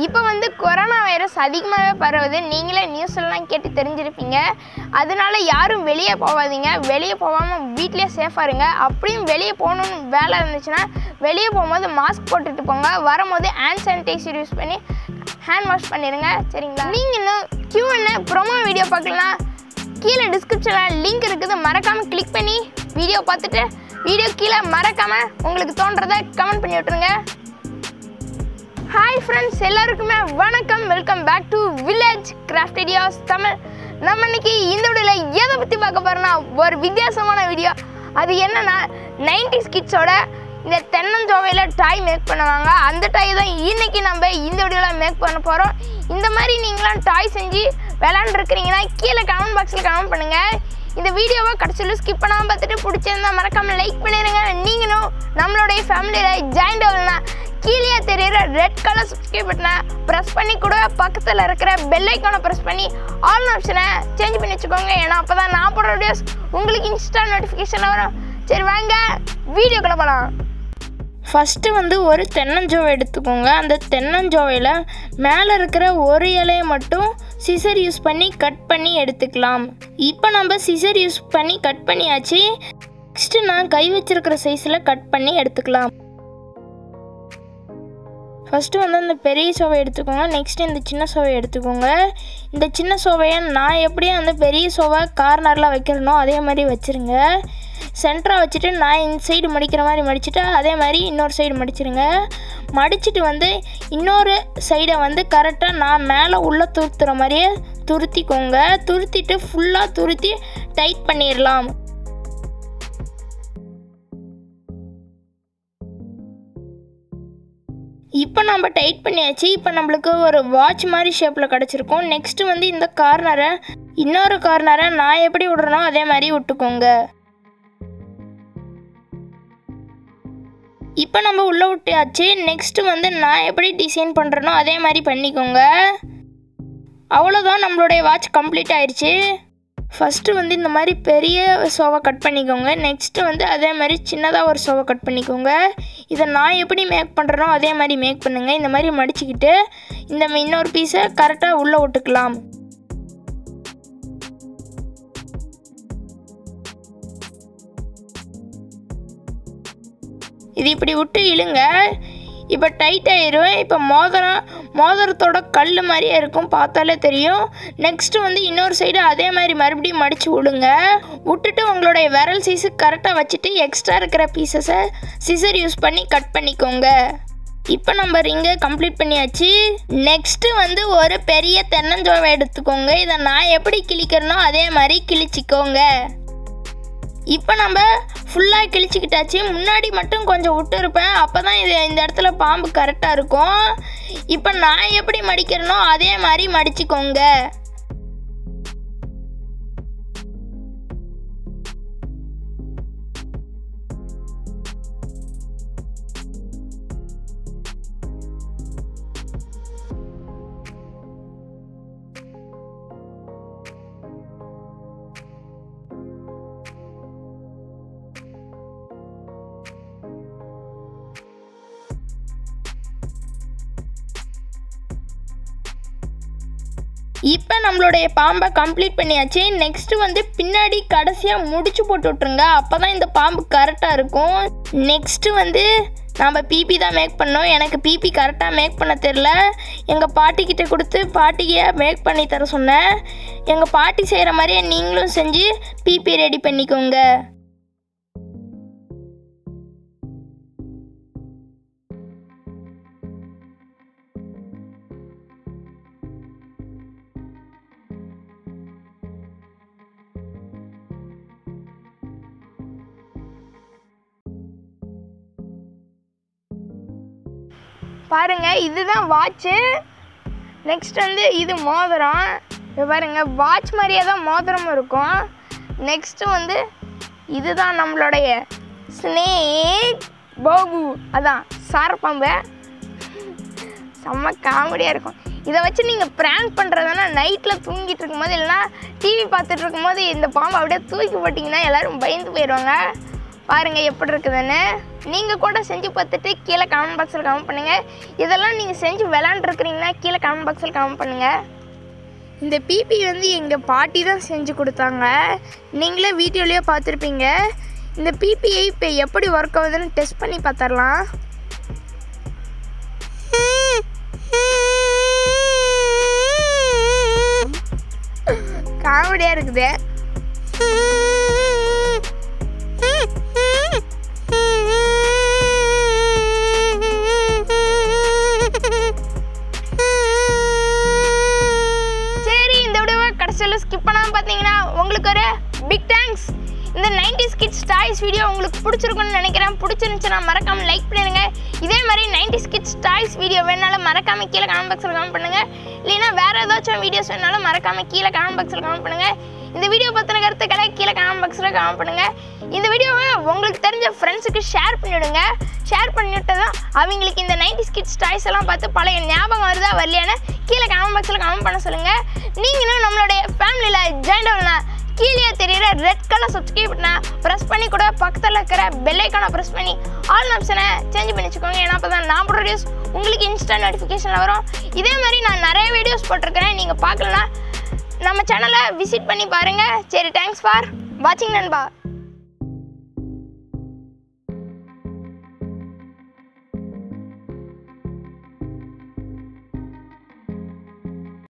இப்போ வந்து corona virus அதிகமாகவே பரவுது. நீங்களே நியூஸ்லாம் கேட்டு தெரிஞ்சிருப்பீங்க. அதனால யாரும் வெளியே போகாதீங்க. வெளியே போகாமல் வீட்டிலே சேஃபாக இருங்க. அப்படியும் வெளியே போகணுன்னு வேலை இருந்துச்சுன்னா வெளியே போகும்போது மாஸ்க் போட்டுட்டு போங்க. வரும்போது ஹேண்ட் சானிடைசர் யூஸ் பண்ணி ஹேண்ட் வாஷ் பண்ணிடுங்க. சரிங்களா? நீங்கள் இன்னும் Q&A ப்ரோமோ வீடியோ பார்க்கலாம். கீழே டிஸ்கிரிப்ஷனில் லிங்க் இருக்குது. மறக்காமல் கிளிக் பண்ணி வீடியோ பார்த்துட்டு வீடியோ கீழே மறக்காமல் உங்களுக்கு தோன்றதை கமெண்ட் பண்ணி விட்டுருங்க. ஹாய் ஃப்ரெண்ட்ஸ், எல்லாருக்குமே வணக்கம். Welcome back to village craft ideas Tamil. நம்ம இன்னைக்கு இந்த வீடியோவில் எதை பற்றி பார்க்க போகிறோன்னா ஒரு வித்தியாசமான வீடியோ. அது என்னன்னா 90's கிட்ஸோட இந்த தென்னஞ்சோவையில் டாய் மேக் பண்ணுவாங்க. அந்த டாய் தான் இன்னைக்கு நம்ம இந்த வீடியோவில் மேக் பண்ண போகிறோம். இந்த மாதிரி நீங்களாம் டாய் செஞ்சு விளாண்டுருக்கிறீங்கன்னா கீழே கமெண்ட் பாக்ஸில் கமெண்ட் பண்ணுங்கள். இந்த வீடியோவை கடைசியில் ஸ்கிப் பண்ணாமல் பார்த்துட்டு பிடிச்சிருந்தா மறக்காமல் லைக் பண்ணிடுங்க. நீங்களும் நம்மளுடைய ஃபேமிலியில் ஜாயின் ஆகலன்னா கீழே தெரியுற ரெட் கலர் சப்ஸ்கிரைப் பட்டனை ப்ரெஸ் பண்ணி கூட பக்கத்தில் இருக்கிற பெல் ஐக்கானை ப்ரெஸ் பண்ணி ஆல் ஆப்ஷனை சேஞ்ச் பண்ணி வச்சுக்கோங்க. ஏன்னா அப்போ தான் நான் போடுற வீடியோஸ் உங்களுக்கு இன்ஸ்டா நோட்டிஃபிகேஷன் வரும். சரி வாங்க வீடியோக்குள்ள போகலாம். ஃபஸ்ட்டு வந்து ஒரு தென்னஞ்சோவை எடுத்துக்கோங்க. அந்த தென்னஞ்சோவையில் மேலே இருக்கிற ஒரு இலையை மட்டும் சிசர் யூஸ் பண்ணி கட் பண்ணி எடுத்துக்கலாம். இப்போ நம்ம சிசர் யூஸ் பண்ணி கட் பண்ணியாச்சு. நெக்ஸ்ட்டு நான் கை வச்சிருக்கிற சைஸில் கட் பண்ணி எடுத்துக்கலாம். ஃபஸ்ட்டு வந்து இந்த பெரிய சோவை எடுத்துக்கோங்க. நெக்ஸ்ட்டு இந்த சின்ன சோவை எடுத்துக்கோங்க. இந்த சின்ன சோவையை நான் எப்படியே அந்த பெரிய சோவை கார்னரில் வைக்கிறனோ அதே மாதிரி வச்சுருங்க. சென்டராக வச்சுட்டு நான் இந்த சைடு மடிக்கிற மாதிரி மடிச்சுட்டு அதே மாதிரி இன்னொரு சைடு மடிச்சிருங்க. மடிச்சுட்டு வந்து இன்னொரு சைடை வந்து கரெக்டாக நான் மேலே உள்ளே துருத்துற மாதிரியே துருத்திக்கோங்க. துருத்திட்டு ஃபுல்லாக துருத்தி டைட் பண்ணிடலாம். இப்போ நம்ம டைட் பண்ணியாச்சு. இப்போ நம்மளுக்கு ஒரு வாட்ச் மாதிரி ஷேப்பில் கிடச்சிருக்கும். நெக்ஸ்ட்டு வந்து இந்த கார்னரை இன்னொரு கார்னரை நான் எப்படி விடுறனோ அதே மாதிரி விட்டுக்கோங்க. இப்போ நம்ம உள்ளே விட்டாச்சு. நெக்ஸ்ட்டு வந்து நான் எப்படி டிசைன் பண்ணுறனோ அதே மாதிரி பண்ணிக்கோங்க. அவ்வளோதான், நம்மளுடைய வாட்ச் கம்ப்ளீட் ஆயிடுச்சு. ஃபஸ்ட்டு வந்து இந்த மாதிரி பெரிய சோவை கட் பண்ணிக்கோங்க. நெக்ஸ்ட்டு வந்து அதே மாதிரி சின்னதாக ஒரு சோவை கட் பண்ணிக்கோங்க. இதை நான் எப்படி மேக் பண்ணுறனோ அதே மாதிரி மேக் பண்ணுங்கள். இந்த மாதிரி மடிச்சுக்கிட்டு இந்த இன்னொரு பீஸை கரெக்டாக உள்ளே விட்டுக்கலாம். இது இப்படி விட்டு இழுங்க. இப்போ டைட் ஆயிரும். இப்போ மோதிரத்தோட கல் மாதிரியே இருக்கும், பார்த்தாலே தெரியும். நெக்ஸ்ட்டு வந்து இன்னொரு சைடு அதே மாதிரி மறுபடியும் மடித்து விடுங்க. விட்டுட்டு உங்களுடைய விரல் சைஸு கரெக்டாக வச்சுட்டு எக்ஸ்ட்ரா இருக்கிற பீசஸை சிசர் யூஸ் பண்ணி கட் பண்ணிக்கோங்க. இப்போ நம்ம ரிங்கை கம்ப்ளீட் பண்ணியாச்சு. நெக்ஸ்ட்டு வந்து ஒரு பெரிய தென்னஞ்சோவை எடுத்துக்கோங்க. இதை நான் எப்படி கிழிக்கிறனோ அதே மாதிரி கிழிச்சிக்கோங்க. இப்போ நம்ம ஃபுல்லாக கிழிச்சிக்கிட்டாச்சு. முன்னாடி மட்டும் கொஞ்சம் விட்டுருப்பேன், அப்போ தான் இந்த இடத்துல பாம்பு கரெக்டாக இருக்கும். இப்போ நான் எப்படி மடிக்கிறனோ அதே மாதிரி மடிச்சுக்கோங்க. இப்போ நம்மளுடைய பாம்பை கம்ப்ளீட் பண்ணியாச்சு. நெக்ஸ்ட்டு வந்து பின்னாடி கடைசியாக முடிச்சு போட்டு விட்ருங்க. அப்போ தான் இந்த பாம்பு கரெக்டாக இருக்கும். நெக்ஸ்ட்டு வந்து நம்ம பிபி தான் மேக் பண்ணோம். எனக்கு பிபி கரெக்டாக மேக் பண்ண தெரில. எங்கள் பாட்டிக்கிட்ட கொடுத்து பாட்டியை மேக் பண்ணி தர சொன்னேன். எங்கள் பாட்டி செய்கிற மாதிரியே நீங்களும் செஞ்சு பிபி ரெடி பண்ணிக்கோங்க. பாருங்க, இதுதான் வாட்சு. நெக்ஸ்ட் வந்து இது மோதிரம். இது பாருங்க, வாட்ச் மாதிரியே தான் மோதிரமும் இருக்கும். நெக்ஸ்ட்டு வந்து இதுதான் நம்மளுடைய ஸ்னேக் பாபு, அதான் சாரப்பாம்பு. செம்ம காமெடியாக இருக்கும். இதை வச்சு நீங்கள் ப்ராங்க் பண்ணுறதுனா நைட்டில் தூங்கிட்டு இருக்கும்போது இல்லைனா டிவி பார்த்துட்டு இருக்கும்போது இந்த பாம்பை அப்படியே தூக்கி போட்டிங்கன்னா எல்லோரும் பயந்து போயிடுவாங்க. பாருங்கள் எப்படி இருக்குதுன்னு. நீங்கள் கூட செஞ்சு பார்த்துட்டு கீழே கமெண்ட் பாக்ஸில் கமெண்ட் பண்ணுங்கள். இதெல்லாம் நீங்கள் செஞ்சு விளாண்டுருக்கிறீங்கன்னா கீழே கமெண்ட் பாக்ஸில் கமெண்ட் பண்ணுங்கள். இந்த பிபி வந்து எங்கள் பாட்டி தான் செஞ்சு கொடுத்தாங்க. நீங்களே வீடியோலேயே பார்த்துருப்பீங்க. இந்த பிபிஐ இப்போ எப்படி ஒர்க் ஆகுதுன்னு டெஸ்ட் பண்ணி பார்த்துடலாம். காமெடியாக இருக்குது. ஸ்கிப் பண்ணாமல் பார்த்தீங்கன்னா உங்களுக்கு ஒரு பிக் தேங்க்ஸ். இந்த 90s கிட்ஸ் டாய்ஸ் வீடியோ உங்களுக்கு பிடிச்சிருக்குன்னு நினைக்கிறேன். பிடிச்சிருந்துச்சுன்னா மறக்காமல் லைக் பண்ணிடுங்க. இதே மாதிரி 90s கிட்ஸ் டாய்ஸ் வீடியோ வேணாலும் மறக்காமல் கீழே கமெண்ட் பாக்ஸில் கமெண்ட் பண்ணுங்கள். இல்லைன்னா வேறு ஏதாச்சும் வீடியோஸ் வேணாலும் மறக்காமல் கீழே கமெண்ட் பாக்ஸில் கமெண்ட் பண்ணுங்கள். இந்த வீடியோ பற்றின கருத்துக்களை கீழே கமெண்ட் பாக்ஸில் கமெண்ட் பண்ணுங்கள். இந்த வீடியோவை உங்களுக்கு தெரிஞ்ச ஃப்ரெண்ட்ஸுக்கு ஷேர் பண்ணிவிடுங்க. ஷேர் பண்ணிவிட்டு தான் அவங்களுக்கு இந்த 90s கிட்ஸ் டாய்ஸ் எல்லாம் பார்த்து பழைய ஞாபகம் வருதா வரலையான்னு கீழே கமெண்ட் பாக்ஸில் கமெண்ட் பண்ண சொல்லுங்கள். நீங்களும் நம்மளுடைய ஃபேமிலியில் ஜாயின் ஆகலாம். கீழே தெரியுற ரெட் கலர் சப்ஸ்கிரைப் பட்டனை ப்ரெஸ் பண்ணி கூட பக்கத்தில் இருக்கிற பெல் ஐக்கானை ப்ரெஸ் பண்ணி ஆல் ஆப்ஷனை சேஞ்ச் பண்ணி வச்சுக்கோங்க. ஏன்னா அப்போ தான் நான் போடுற வீடியோஸ் உங்களுக்கு இன்ஸ்டன்ட் நோட்டிஃபிகேஷனில் வரும். இதே மாதிரி நான் நிறைய வீடியோஸ் போட்டிருக்கிறேன். நீங்கள் பார்க்கலன்னா நம்ம சேனலை விசிட் பண்ணி பாருங்கள். சரி, தேங்க்ஸ் ஃபார் வாட்சிங் நண்பா.